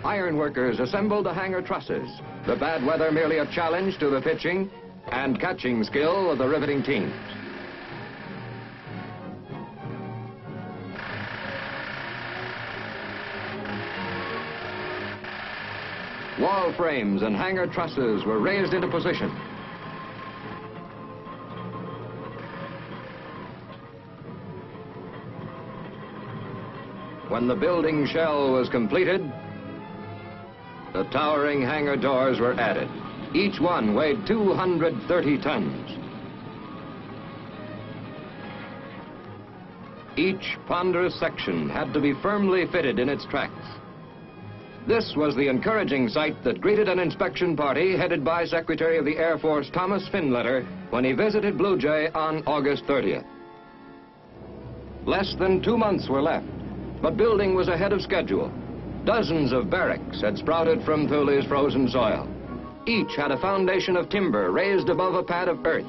iron workers assembled the hangar trusses, the bad weather merely a challenge to the pitching and catching skill of the riveting teams. Wall frames and hangar trusses were raised into position. When the building shell was completed, the towering hangar doors were added. Each one weighed 230 tons. Each ponderous section had to be firmly fitted in its tracks. This was the encouraging sight that greeted an inspection party headed by Secretary of the Air Force Thomas Finletter when he visited Blue Jay on August 30th. Less than 2 months were left, but building was ahead of schedule. Dozens of barracks had sprouted from Thule's frozen soil. Each had a foundation of timber raised above a pad of earth.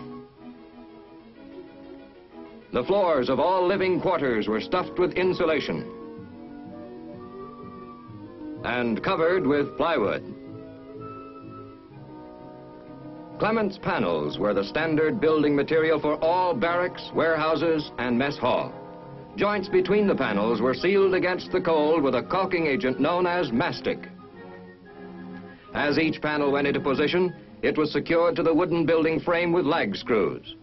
The floors of all living quarters were stuffed with insulation and covered with plywood. Clement's panels were the standard building material for all barracks, warehouses, and mess hall. Joints between the panels were sealed against the cold with a caulking agent known as mastic. As each panel went into position, it was secured to the wooden building frame with lag screws.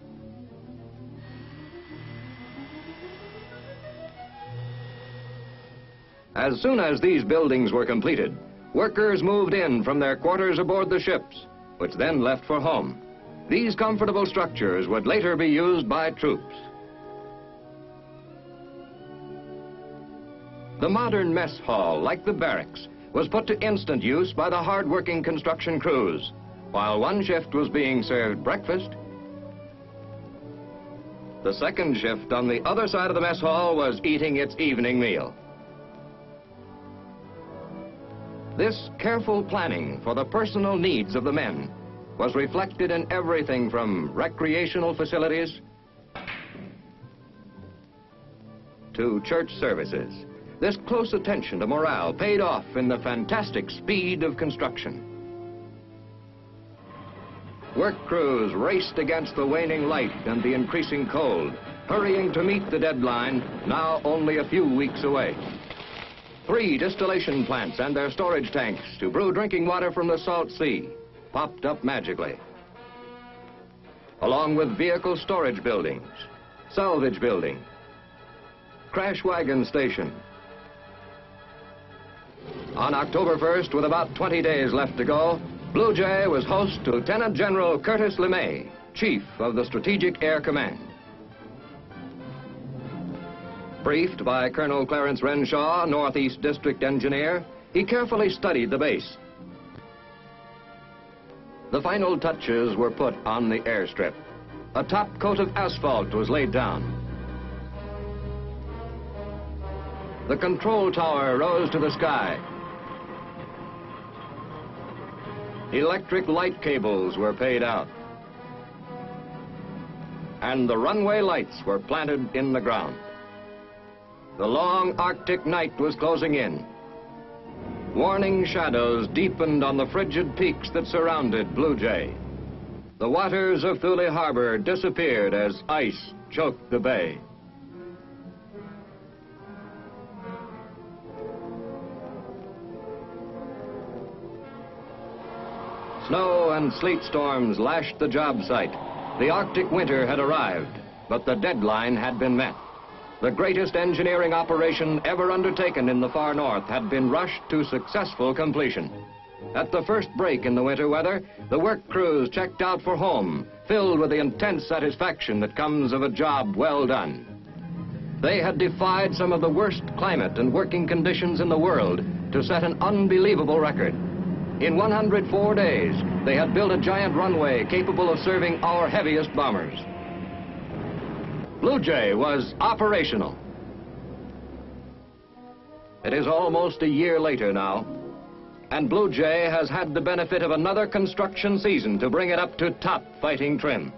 As soon as these buildings were completed, workers moved in from their quarters aboard the ships, which then left for home. These comfortable structures would later be used by troops. The modern mess hall, like the barracks, was put to instant use by the hard-working construction crews. While one shift was being served breakfast, the second shift on the other side of the mess hall was eating its evening meal. This careful planning for the personal needs of the men was reflected in everything from recreational facilities to church services. This close attention to morale paid off in the fantastic speed of construction. Work crews raced against the waning light and the increasing cold, hurrying to meet the deadline, now only a few weeks away. 3 distillation plants and their storage tanks to brew drinking water from the salt sea popped up magically, along with vehicle storage buildings, salvage building, crash wagon station. On October 1st, with about 20 days left to go, Blue Jay was host to Lieutenant General Curtis LeMay, Chief of the Strategic Air Command. Briefed by Colonel Clarence Renshaw, Northeast District Engineer, he carefully studied the base. The final touches were put on the airstrip. A top coat of asphalt was laid down. The control tower rose to the sky. Electric light cables were paid out. And the runway lights were planted in the ground. The long Arctic night was closing in. Warning shadows deepened on the frigid peaks that surrounded Blue Jay. The waters of Thulé Harbor disappeared as ice choked the bay. Snow and sleet storms lashed the job site. The Arctic winter had arrived, but the deadline had been met. The greatest engineering operation ever undertaken in the far north had been rushed to successful completion. At the first break in the winter weather, the work crews checked out for home, filled with the intense satisfaction that comes of a job well done. They had defied some of the worst climate and working conditions in the world to set an unbelievable record. In 104 days, they had built a giant runway capable of serving our heaviest bombers. Blue Jay was operational. It is almost a year later now, and Blue Jay has had the benefit of another construction season to bring it up to top fighting trim.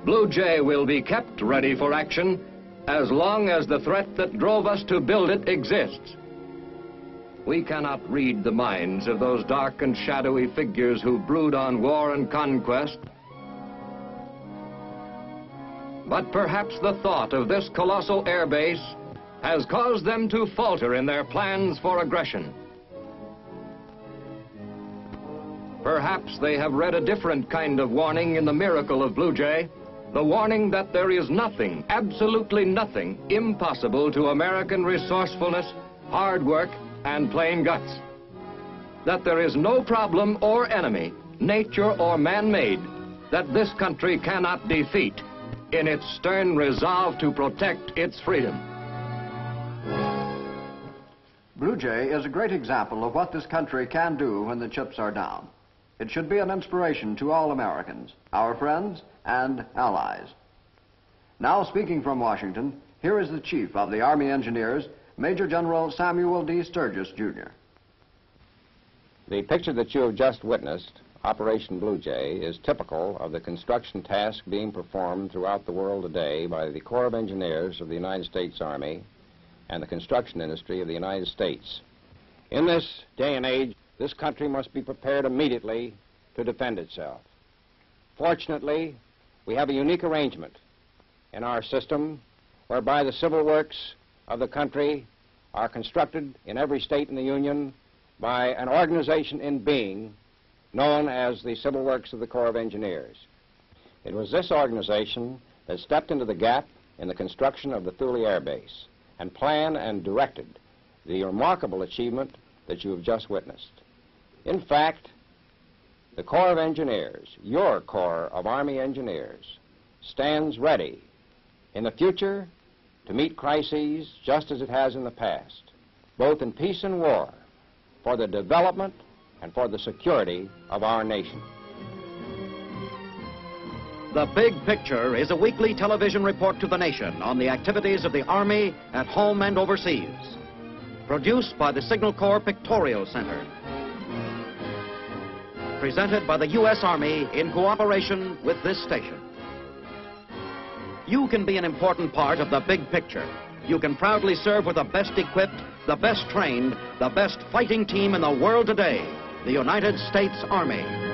Blue Jay will be kept ready for action as long as the threat that drove us to build it exists. We cannot read the minds of those dark and shadowy figures who brood on war and conquest. But perhaps the thought of this colossal airbase has caused them to falter in their plans for aggression. Perhaps they have read a different kind of warning in the miracle of Blue Jay, the warning that there is nothing, absolutely nothing, impossible to American resourcefulness, hard work, and plain guts. That there is no problem or enemy, nature or man-made, that this country cannot defeat in its stern resolve to protect its freedom. Blue Jay is a great example of what this country can do when the chips are down. It should be an inspiration to all Americans, our friends and allies. Now, speaking from Washington, here is the Chief of the Army Engineers, Major General Samuel D. Sturgis, Jr. The picture that you have just witnessed, Operation Blue Jay, is typical of the construction task being performed throughout the world today by the Corps of Engineers of the United States Army and the construction industry of the United States. In this day and age, this country must be prepared immediately to defend itself. Fortunately, we have a unique arrangement in our system whereby the civil works of the country are constructed in every state in the Union by an organization in being known as the Civil Works of the Corps of Engineers. It was this organization that stepped into the gap in the construction of the Thulé Air Base and planned and directed the remarkable achievement that you have just witnessed. In fact, the Corps of Engineers, your Corps of Army Engineers, stands ready in the future to meet crises just as it has in the past, both in peace and war, for the development and for the security of our nation. The Big Picture is a weekly television report to the nation on the activities of the Army at home and overseas. Produced by the Signal Corps Pictorial Center. Presented by the U.S. Army in cooperation with this station. You can be an important part of the Big Picture. You can proudly serve with the best equipped, the best trained, the best fighting team in the world today, the United States Army.